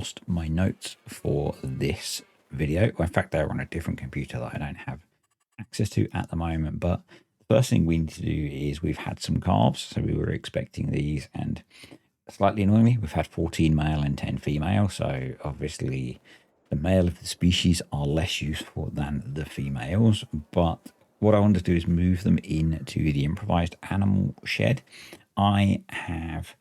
lost my notes for this video. Well, in fact, they're on a different computer that I don't have access to at the moment. But the first thing we need to do is we've had some calves. So we were expecting these, and slightly annoyingly, we've had 14 male and 10 female. So obviously the male of the species are less useful than the females. But what I want to do is move them into the improvised animal shed. I have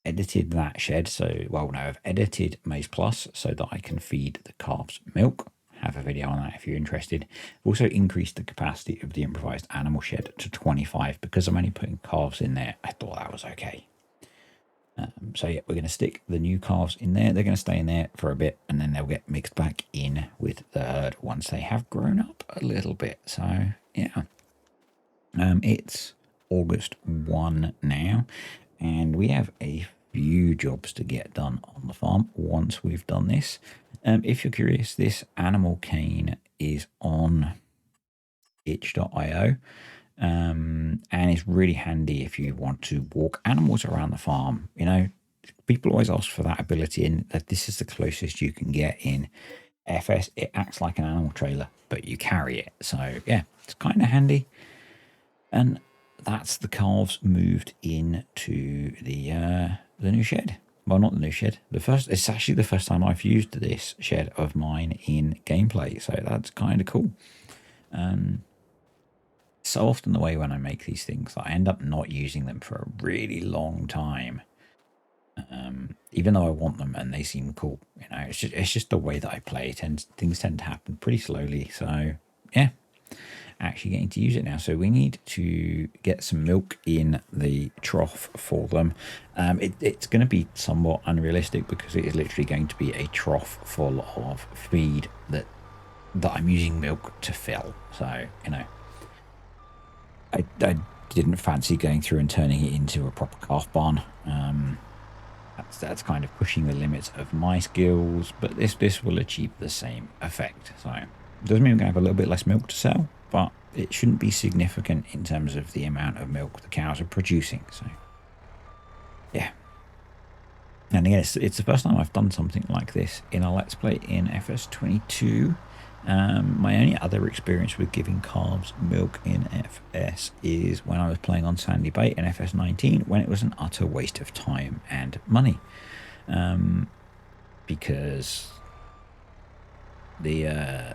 edited that shed. So, well, no, I've edited Maize Plus so that I can feed the calves milk. Have a video on that if you're interested. I've also increased the capacity of the improvised animal shed to 25 because I'm only putting calves in there. I thought that was okay. So yeah, we're going to stick the new calves in there. They're going to stay in there for a bit, and then they'll get mixed back in with the herd once they have grown up a little bit. So yeah, it's August 1 now, and we have a few jobs to get done on the farm once we've done this. If you're curious, this animal cane is on itch.io. And it's really handy if you want to walk animals around the farm. You know, people always ask for that ability, and that this is the closest you can get in FS. It acts like an animal trailer, but you carry it. So yeah, it's kind of handy. And that's the calves moved into the new shed. Well, not the new shed. It's actually the first time I've used this shed of mine in gameplay, so that's kind of cool. So often the way when I make these things, I end up not using them for a really long time, even though I want them and they seem cool. You know, it's just the way that I play. Things tend to happen pretty slowly. So yeah, actually getting to use it now. So we need to get some milk in the trough for them. It's going to be somewhat unrealistic because it is literally going to be a trough full of feed that I'm using milk to fill. So, you know, I didn't fancy going through and turning it into a proper calf barn. That's kind of pushing the limits of my skills, but this will achieve the same effect. So it doesn't mean we're going to have a little bit less milk to sell, but it shouldn't be significant in terms of the amount of milk the cows are producing. So yeah. And again, it's the first time I've done something like this in a Let's Play in FS22. My only other experience with giving calves milk in FS is when I was playing on Sandy Bay in FS19, when it was an utter waste of time and money, because the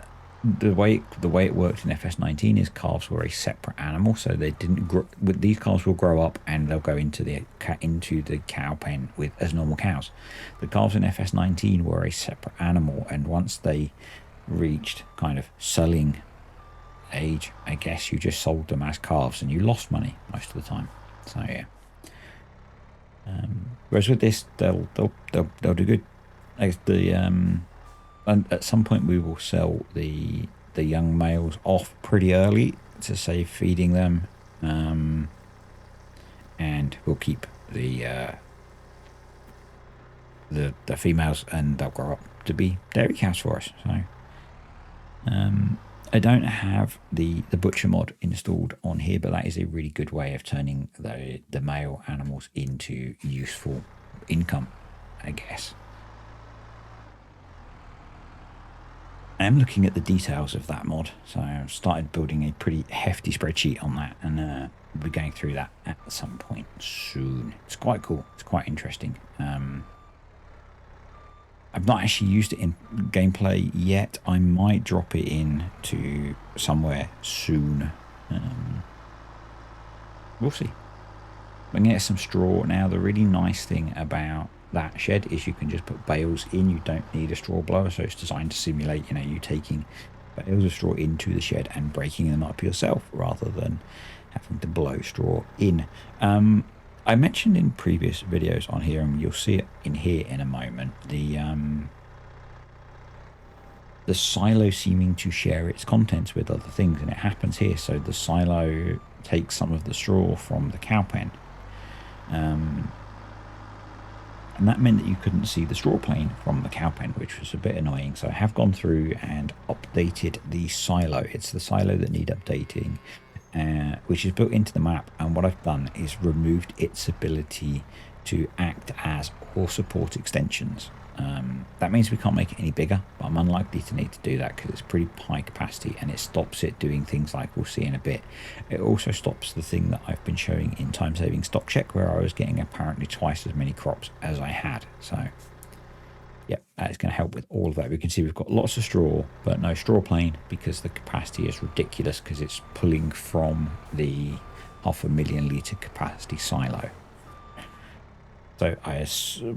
way it worked in FS19 is calves were a separate animal, so they didn't grow. These calves will grow up and they'll go into the cow pen as normal cows. The calves in FS19 were a separate animal, and once they reached kind of selling age, I guess you just sold them as calves and you lost money most of the time. So yeah. Whereas with this, they'll do good. And at some point we will sell the young males off pretty early to save feeding them, and we'll keep the females, and they'll grow up to be dairy cows for us. So I don't have the butcher mod installed on here, but that is a really good way of turning the male animals into useful income, I guess. I am looking at the details of that mod, so I've started building a pretty hefty spreadsheet on that, and we'll be going through that at some point soon. It's quite cool. It's quite interesting. I've not actually used it in gameplay yet. I might drop it in to somewhere soon. We'll see. I'm going to get some straw now. The really nice thing about that shed is you can just put bales in. You don't need a straw blower, so it's designed to simulate, you know, you taking bales of straw into the shed and breaking them up yourself rather than having to blow straw in. I mentioned in previous videos on here, and you'll see it in here in a moment, the silo seeming to share its contents with other things, and it happens here. So the silo takes some of the straw from the cow pen, and that meant that you couldn't see the straw plane from the cow pen, which was a bit annoying. So I have gone through and updated the silo. It's the silo that need updating, which is built into the map, and what I've done is removed its ability to act as all support extensions. That means we can't make it any bigger, but I'm unlikely to need to do that because it's pretty high capacity, and it stops it doing things like we'll see in a bit. It also stops the thing that I've been showing in time-saving stock check, where I was getting apparently twice as many crops as I had. So yeah, that is going to help with all of that. We can see we've got lots of straw, but no straw plane because the capacity is ridiculous because it's pulling from the 500,000 litre capacity silo. So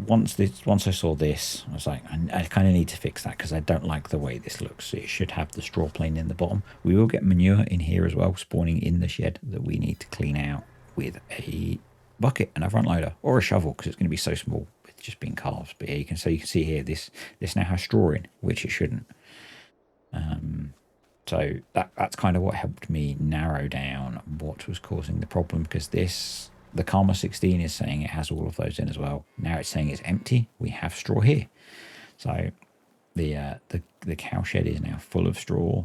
once I saw this, I was like, I kind of need to fix that because I don't like the way this looks. It should have the straw plane in the bottom. We will get manure in here as well, spawning in the shed that we need to clean out with a bucket and a front loader or a shovel because it's going to be so small with just being calves. But yeah, you can see here this now has straw in, which it shouldn't. So that's kind of what helped me narrow down what was causing the problem, because the Karma 16 is saying it has all of those in as well. Now it's saying it's empty. We have straw here. So the cow shed is now full of straw,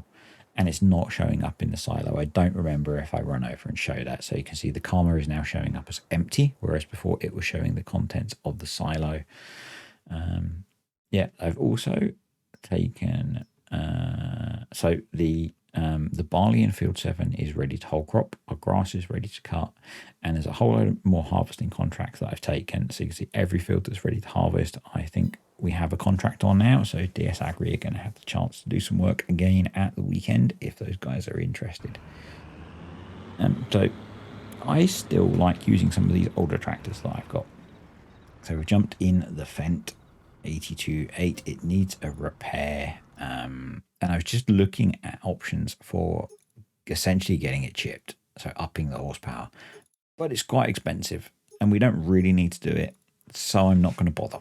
and it's not showing up in the silo. I don't remember if I run over and show that. So you can see the Karma is now showing up as empty, whereas before it was showing the contents of the silo. Yeah, I've also taken... so the barley in field 7 is ready to whole crop. Our grass is ready to cut, and there's a whole load more harvesting contracts that I've taken. So you can see every field that's ready to harvest, I think we have a contract on now. So DS Agri are going to have the chance to do some work again at the weekend if those guys are interested. So I still like using some of these older tractors that I've got. So we've jumped in the Fendt 82.8. It needs a repair. And I was just looking at options for essentially getting it chipped, so upping the horsepower, but it's quite expensive and we don't really need to do it, so I'm not going to bother.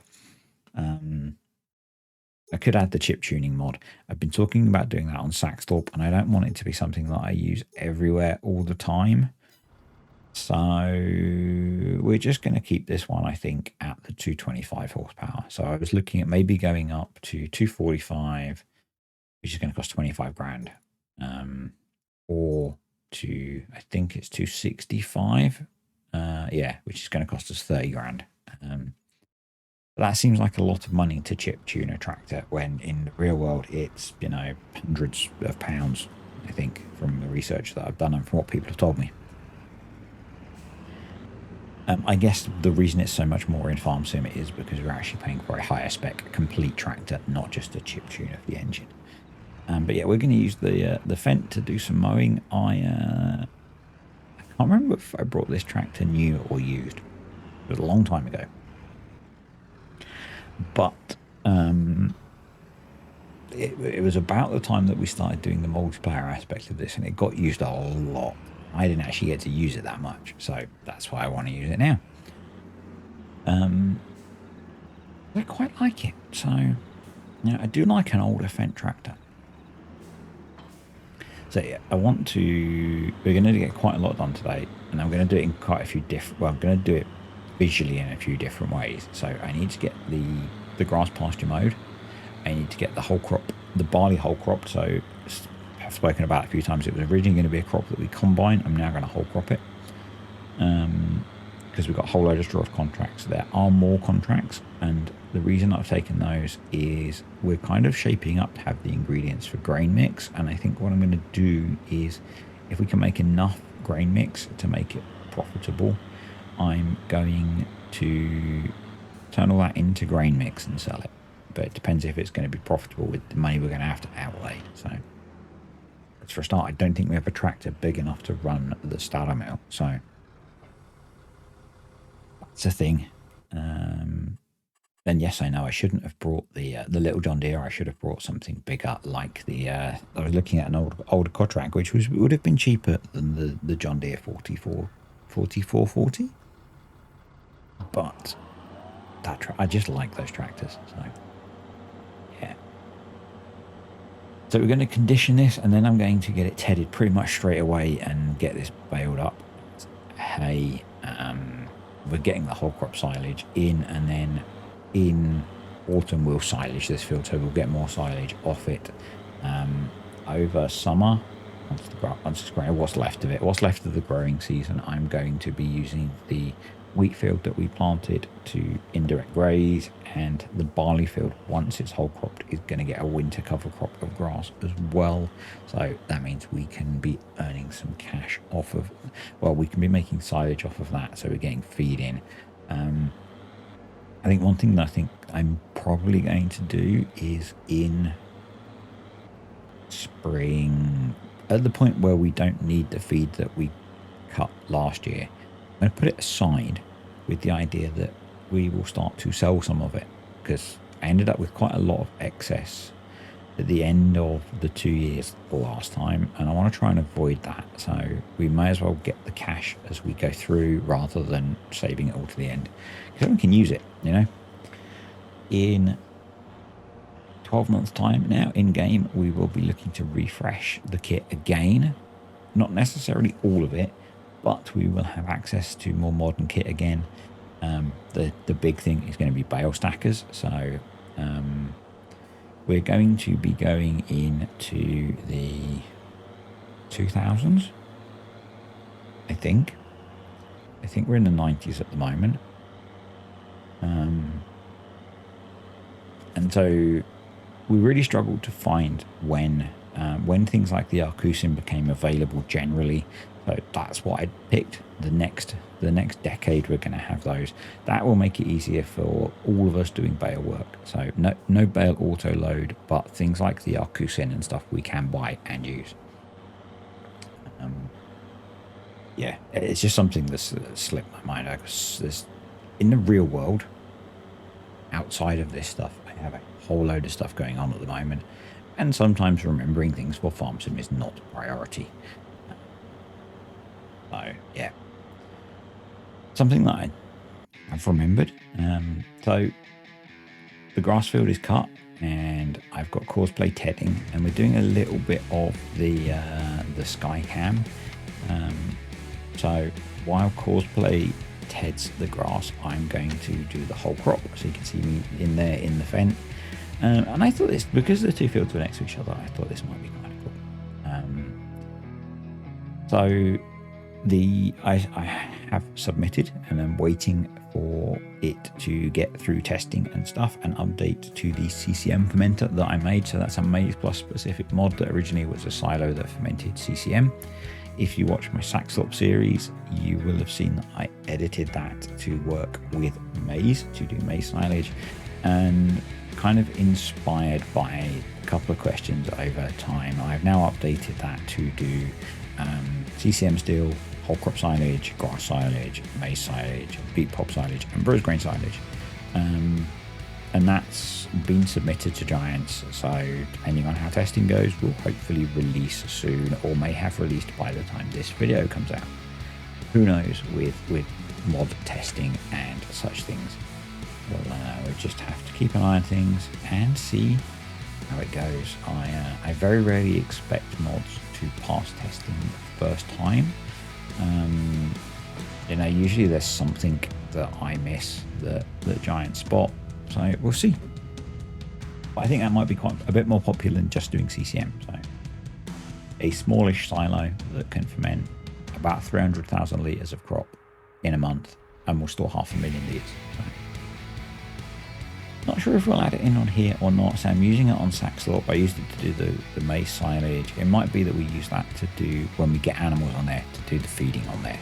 I could add the chip tuning mod. I've been talking about doing that on Saxthorpe, and I don't want it to be something that I use everywhere all the time. So we're just going to keep this one, I think, at the 225 horsepower. So I was looking at maybe going up to 245, which is going to cost 25 grand, or to, I think it's 265, yeah, which is going to cost us 30 grand. That seems like a lot of money to chip tune a tractor when in the real world it's, you know, hundreds of pounds, I think, from the research that I've done and from what people have told me. I guess the reason it's so much more in Farm Sim is because we're actually paying for a higher spec complete tractor, not just a chip tune of the engine. But yeah, we're going to use the Fendt to do some mowing. I can't remember if I brought this tractor new or used. It was a long time ago. But it was about the time that we started doing the multiplayer aspect of this, and it got used a lot. I didn't actually get to use it that much, so that's why I want to use it now. I quite like it. So, you know, I do like an older Fendt tractor. So yeah, we're going to get quite a lot done today, and I'm going to do it in quite a few different, well, I'm going to do it visually in a few different ways. So I need to get the grass pasture mowed. I need to get the whole crop, the barley whole crop. So I've spoken about it a few times. It was originally going to be a crop that we combine. I'm now going to whole crop it. Because we've got a whole load of straw of contracts. There are more contracts, and the reason I've taken those is we're kind of shaping up to have the ingredients for grain mix, and I think what I'm going to do is, if we can make enough grain mix to make it profitable, I'm going to turn all that into grain mix and sell it. But it depends if it's going to be profitable with the money we're going to have to outlay. So for a start, I don't think we have a tractor big enough to run the starter mill, so that's a thing. Then yes, I know I shouldn't have brought the little John Deere. I should have brought something bigger, like the I was looking at an older Cottrack, which would have been cheaper than the John Deere 4440. But I just like those tractors. So yeah. So we're going to condition this, and then I'm going to get it tedded pretty much straight away and get this baled up. Hey, we're getting the whole crop silage in, and then in autumn we'll silage this field, so we'll get more silage off it over summer. Once it's grown, what's left of the growing season, I'm going to be using the wheat field that we planted to indirect graze, and the barley field, once it's whole cropped, is going to get a winter cover crop of grass as well. So that means we can be earning some cash off of, well, we can be making silage off of that, so we're getting feed in. I think one thing that I think I'm probably going to do is in spring, at the point where we don't need the feed that we cut last year, I'm going to put it aside with the idea that we will start to sell some of it, because I ended up with quite a lot of excess at the end of the 2 years last time, and I want to try and avoid that. So we may as well get the cash as we go through rather than saving it all to the end, because everyone can use it, you know. In 12 months time now, in game, we will be looking to refresh the kit again. Not necessarily all of it, but we will have access to more modern kit again. The big thing is going to be bale stackers, so we're going to be going into the 2000s, I think we're in the 90s at the moment, and so we really struggled to find when things like the Arcusin became available generally. So that's what I picked. The next decade we're going to have those. That will make it easier for all of us doing bale work. So no bale auto load, but things like the Arcusin and stuff we can buy and use. Yeah, it's just something that's slipped my mind. In the real world, outside of this stuff, I have a whole load of stuff going on at the moment, and sometimes remembering things for farm sim is not a priority. So yeah, something that I've remembered. So the grass field is cut, and I've got Courseplay tedding, and we're doing a little bit of the Skycam. So while Courseplay teds the grass, I'm going to do the whole crop, so you can see me in there in the fence. And I thought this, because the two fields were next to each other, I thought this might be kind of cool. So I have submitted, and I'm waiting for it to get through testing and stuff and update to the CCM fermenter that I made. So that's a Maize Plus specific mod that originally was a silo that fermented CCM. If you watch my Saxlop series, you will have seen that I edited that to work with maize, to do maize silage, and kind of inspired by a couple of questions over time, I've now updated that to do CCM still, whole crop silage, grass silage, maize silage, beet pulp silage, and bruised grain silage. And that's been submitted to Giants, so depending on how testing goes, we'll hopefully release soon, or may have released by the time this video comes out. Who knows with mod testing and such things. We'll just have to keep an eye on things and see how it goes. I very rarely expect mods to pass testing the first time. Usually there's something that I miss that Giants spot. So we'll see. But I think that might be quite a bit more popular than just doing CCM. So a smallish silo that can ferment about 300,000 litres of crop in a month and will store 500,000 litres. So not sure if we'll add it in on here or not. So I'm using it on Saxlop. I used it to do the maize silage. It might be that we use that to do when we get animals on there, to do the feeding on there.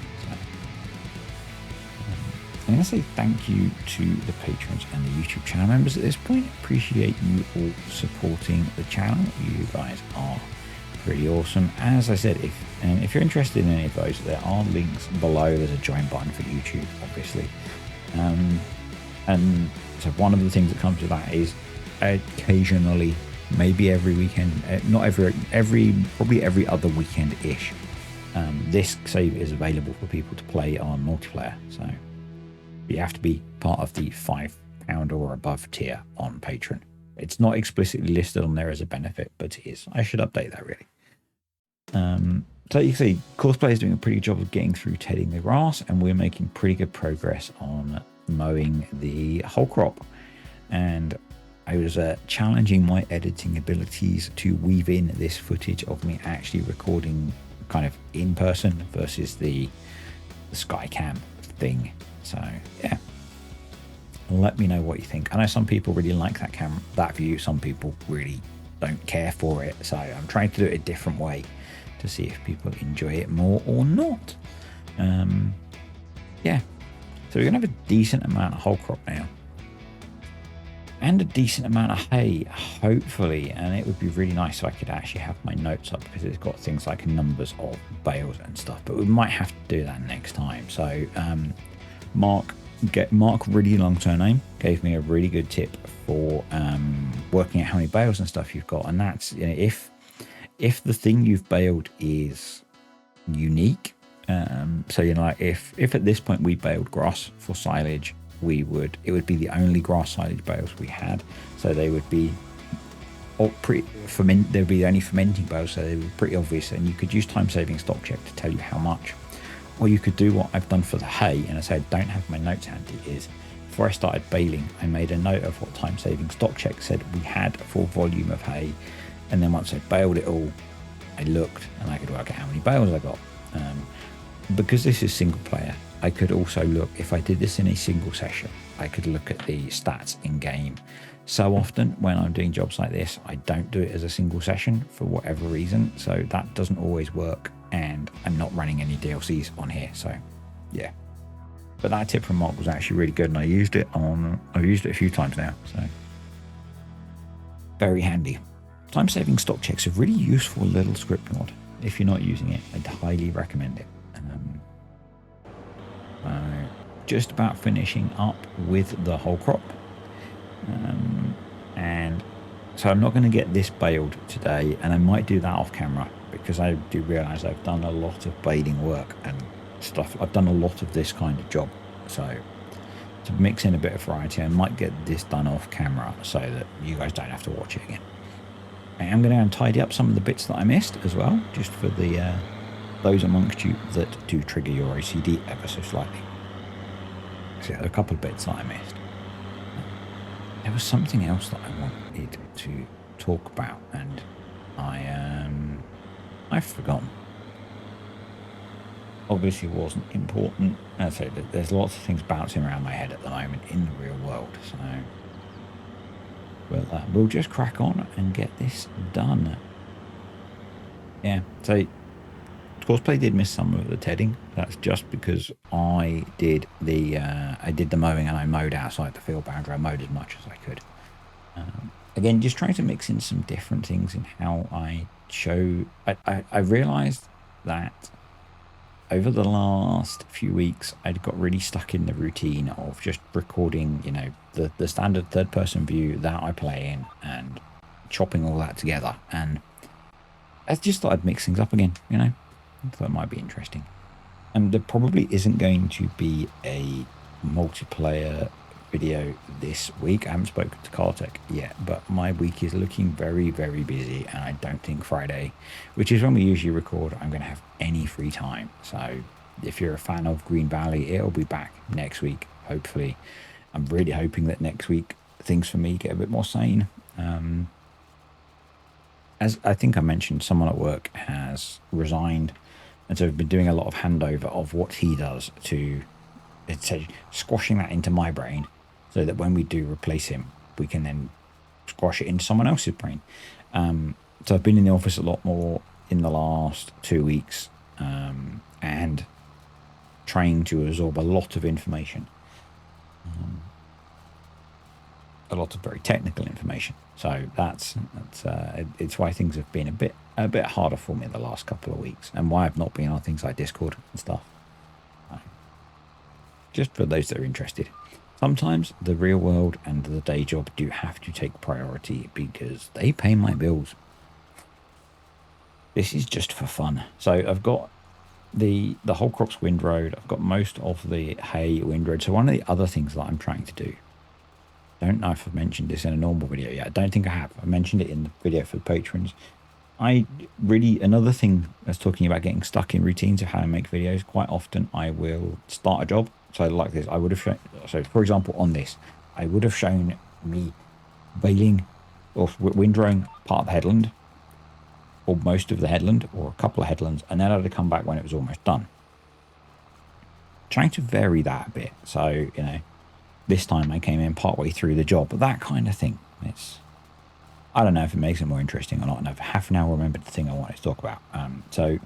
I'm going to say thank you to the patrons and the YouTube channel members at this point. Appreciate you all supporting the channel. You guys are pretty awesome. As I said, if you're interested in any of those, there are links below. There's a join button for YouTube, obviously. And so one of the things that comes with that is occasionally, maybe every weekend, not probably every other weekend-ish, this save is available for people to play on multiplayer. So you have to be part of the £5 or above tier on Patreon. It's not explicitly listed on there as a benefit, but it is. I should update that, really. So you can see Courseplay is doing a pretty good job of getting through tedding the grass, and we're making pretty good progress on mowing the whole crop. And I was challenging my editing abilities to weave in this footage of me actually recording kind of in person versus the Skycam thing. So yeah, let me know what you think. I know some people really like that view. Some people really don't care for it. So I'm trying to do it a different way to see if people enjoy it more or not. Yeah, so we're gonna have a decent amount of whole crop now, and a decent amount of hay, hopefully. And it would be really nice if I could actually have my notes up, because it's got things like numbers of bales and stuff. But we might have to do that next time. So Mark, really long surname, gave me a really good tip for working out how many bales and stuff you've got. And that's, you know, if the thing you've baled is unique, so you know, like if at this point we baled grass for silage, it would be the only grass silage bales we had, so they would be they'd be the only fermenting bales, so they were pretty obvious, and you could use time saving stock check to tell you how much. Or you could do what I've done for the hay, and I said don't have my notes handy, is before I started baling I made a note of what time saving stock check said we had for volume of hay, and then once I baled it all I looked and I could work out how many bales I got. Because this is single player, I could also look, if I did this in a single session, I could look at the stats in game. So often when I'm doing jobs like this, I don't do it as a single session for whatever reason, so that doesn't always work, and I'm not running any DLCs on here, so yeah. But that tip from Mark was actually really good, and I've used it a few times now, so very handy. Time saving stock checks, a really useful little script mod. If you're not using it, I'd highly recommend it. Just about finishing up with the whole crop, and so I'm not going to get this baled today, and I might do that off camera, because I do realize I've done a lot of baling work and stuff. I've done a lot of this kind of job, so to mix in a bit of variety, I might get this done off camera so that you guys don't have to watch it again. I am going to go and tidy up some of the bits that I missed as well, just for the those amongst you that do trigger your OCD ever so slightly. So yeah, there are a couple of bits that I missed. There was something else that I wanted to talk about, and I've forgotten. Obviously wasn't important. As I say, there's lots of things bouncing around my head at the moment in the real world, so we'll just crack on and get this done. Yeah, so Courseplay did miss some of the tedding. That's just because I did the mowing, and I mowed outside the field boundary. I mowed as much as I could. Again, just trying to mix in some different things in how I show. I realised that over the last few weeks, I'd got really stuck in the routine of just recording, you know, the standard third-person view that I play in and chopping all that together. And I just thought I'd mix things up again, you know. I thought it might be interesting. And there probably isn't going to be a multiplayer video this week. I haven't spoken to Cartech yet, but my week is looking very, very busy, and I don't think Friday, which is when we usually record, I'm going to have any free time. So if you're a fan of Green Valley, it'll be back next week, hopefully. I'm really hoping that next week things for me get a bit more sane. As I think I mentioned, someone at work has resigned, and so I've been doing a lot of handover of what he does to, it's squashing that into my brain, so that when we do replace him, we can then squash it into someone else's brain. So I've been in the office a lot more in the last 2 weeks, and trying to absorb a lot of information, a lot of very technical information. So that's it's why things have been a bit harder for me the last couple of weeks, and why I've not been on things like Discord and stuff. Just for those that are interested, sometimes the real world and the day job do have to take priority because they pay my bills. This is just for fun. So I've got the whole crops windrowed. I've got most of the hay windrowed. So one of the other things that I'm trying to do, I don't know if I've mentioned this in a normal video yet. I don't think I have. I mentioned it in the video for the patrons. Another thing that's talking about getting stuck in routines of how I make videos, quite often I will start a job. So like this, I would have shown, so for example, on this, I would have shown me baling or windrowing part of the headland, or most of the headland, or a couple of headlands, and then I'd have come back when it was almost done. trying to vary that a bit. So, you know, this time I came in partway through the job, but that kind of thing. I don't know if it makes it more interesting or not. And I've half an hour remembered the thing I wanted to talk about. So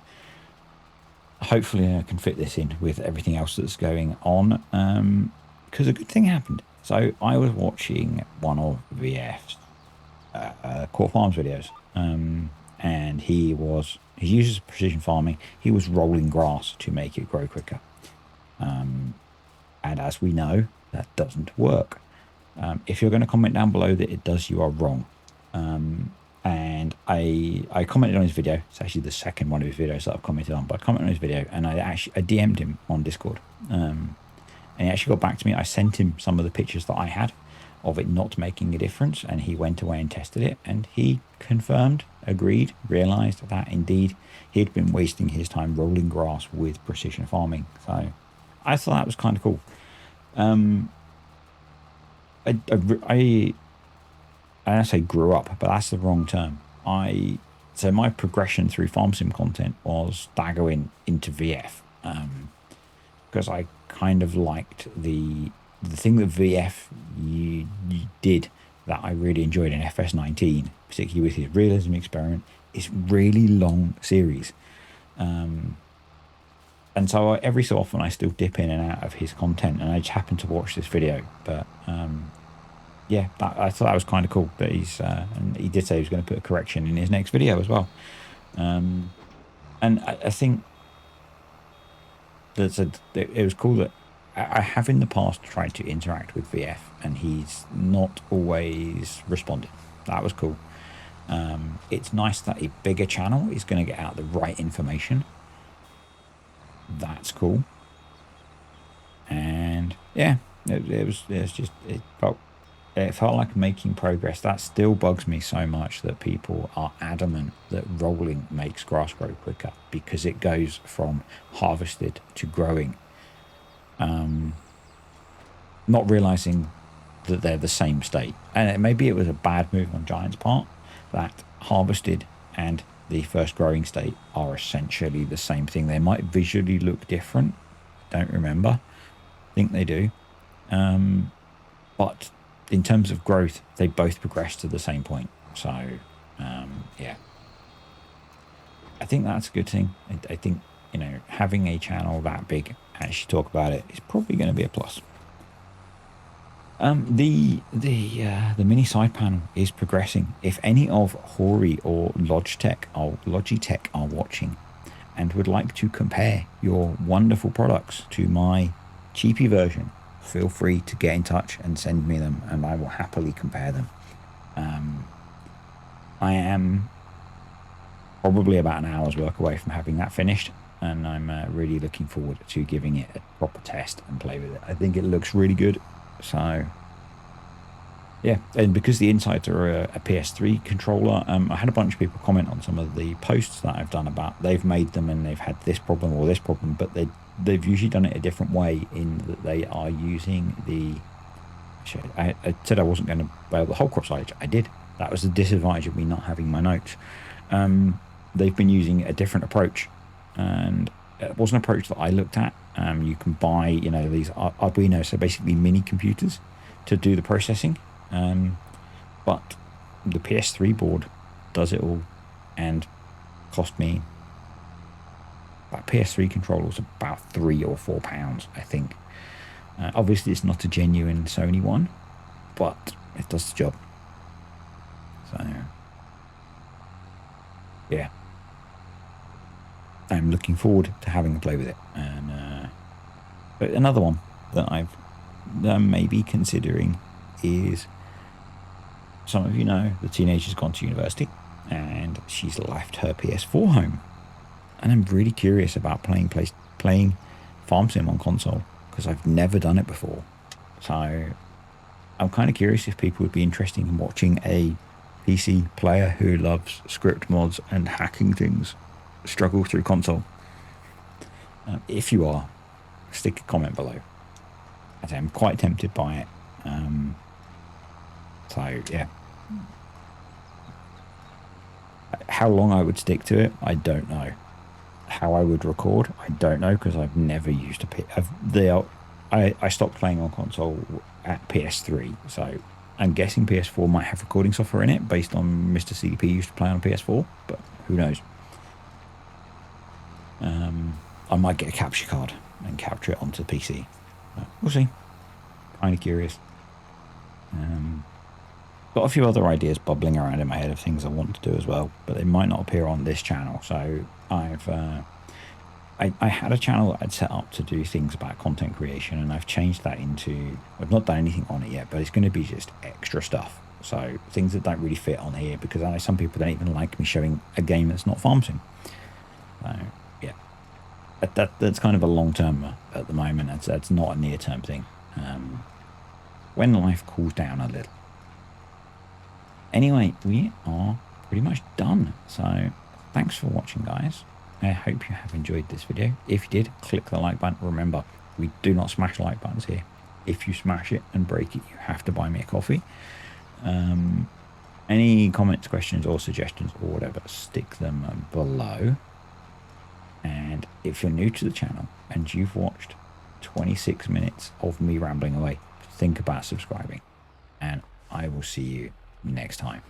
hopefully I can fit this in with everything else that's going on. Because a good thing happened. So I was watching one of VF's Core Farms videos. And he uses precision farming. He was rolling grass to make it grow quicker. And as we know, that doesn't work. If you're going to comment down below that it does, you are wrong. And I commented on his video. It's actually the second one of his videos that I've commented on, but I commented on his video and I DM'd him on Discord. And he actually got back to me. I sent him some of the pictures that I had of it not making a difference, and he went away and tested it, and he confirmed, agreed, realized that indeed he'd been wasting his time rolling grass with precision farming. So I thought that was kind of cool. I say grew up, but that's the wrong term. So my progression through farm sim content was staggering into VF, because I kind of liked the thing that VF you did that I really enjoyed in FS19, particularly with his realism experiment, is really long series. And so every so often I still dip in and out of his content, and I just happened to watch this video. But yeah, I thought that was kind of cool that and he did say he was going to put a correction in his next video as well. And I think it was cool that I have in the past tried to interact with VF and he's not always responded. That was cool. It's nice that a bigger channel is going to get out the right information. That's cool. And yeah, it felt like making progress. That still bugs me so much that people are adamant that rolling makes grass grow quicker because it goes from harvested to growing. Not realizing that they're the same state. And maybe it was a bad move on Giant's part, that harvested and the first growing state are essentially the same thing. They might visually look different. Don't remember. I think they do. But in terms of growth, they both progress to the same point. So, yeah. I think that's a good thing. I think, you know, having a channel that big, actually talk about it, is probably going to be a plus. The mini side panel is progressing. If any of Hori or Logitech are watching and would like to compare your wonderful products to my cheapy version, feel free to get in touch and send me them, and I will happily compare them. I am probably about an hour's work away from having that finished, and I'm really looking forward to giving it a proper test and play with it. I think it looks really good. So yeah, and because the insides are a PS3 controller, I had a bunch of people comment on some of the posts that I've done about they've made them and they've had this problem or this problem, but they've usually done it a different way in that they are using the... I said I wasn't going to bail the whole crop silage. I did. That was the disadvantage of me not having my notes. They've been using a different approach, and it was an approach that I looked at. You can buy, you know, these Arduino, so basically mini computers to do the processing. But the PS3 board does it all and cost me... that PS3 controller was about £3 or £4, I think. Obviously, it's not a genuine Sony one, but it does the job. So, yeah. I'm looking forward to having a play with it. And but another one that I'm maybe considering is, some of you know, the teenager's gone to university and she's left her PS4 home. And I'm really curious about playing Farm Sim on console, because I've never done it before. So I'm kind of curious if people would be interested in watching a PC player who loves script mods and hacking things struggle through console. If you are, stick a comment below. I'm quite tempted by it. So yeah. How long I would stick to it, I don't know. how I would record, I don't know, because I've never used I stopped playing on console at PS3, so I'm guessing PS4 might have recording software in it based on Mr. CDP used to play on PS4, but who knows? I might get a capture card and capture it onto the PC. But we'll see. Kind of curious. Got a few other ideas bubbling around in my head of things I want to do as well, but they might not appear on this channel. So I had a channel that I'd set up to do things about content creation, and I've changed that into, I've not done anything on it yet, but it's going to be just extra stuff. So things that don't really fit on here, because I know some people don't even like me showing a game that's not Farm Sim. So yeah, that's kind of a long term at the moment. That's not a near term thing. When life cools down a little. Anyway, we are pretty much done. So thanks for watching, guys. I hope you have enjoyed this video. If you did, click the like button. Remember, we do not smash like buttons here. If you smash it and break it, you have to buy me a coffee. Any comments, questions, or suggestions, or whatever, stick them below. And if you're new to the channel and you've watched 26 minutes of me rambling away, think about subscribing. And I will see you next time.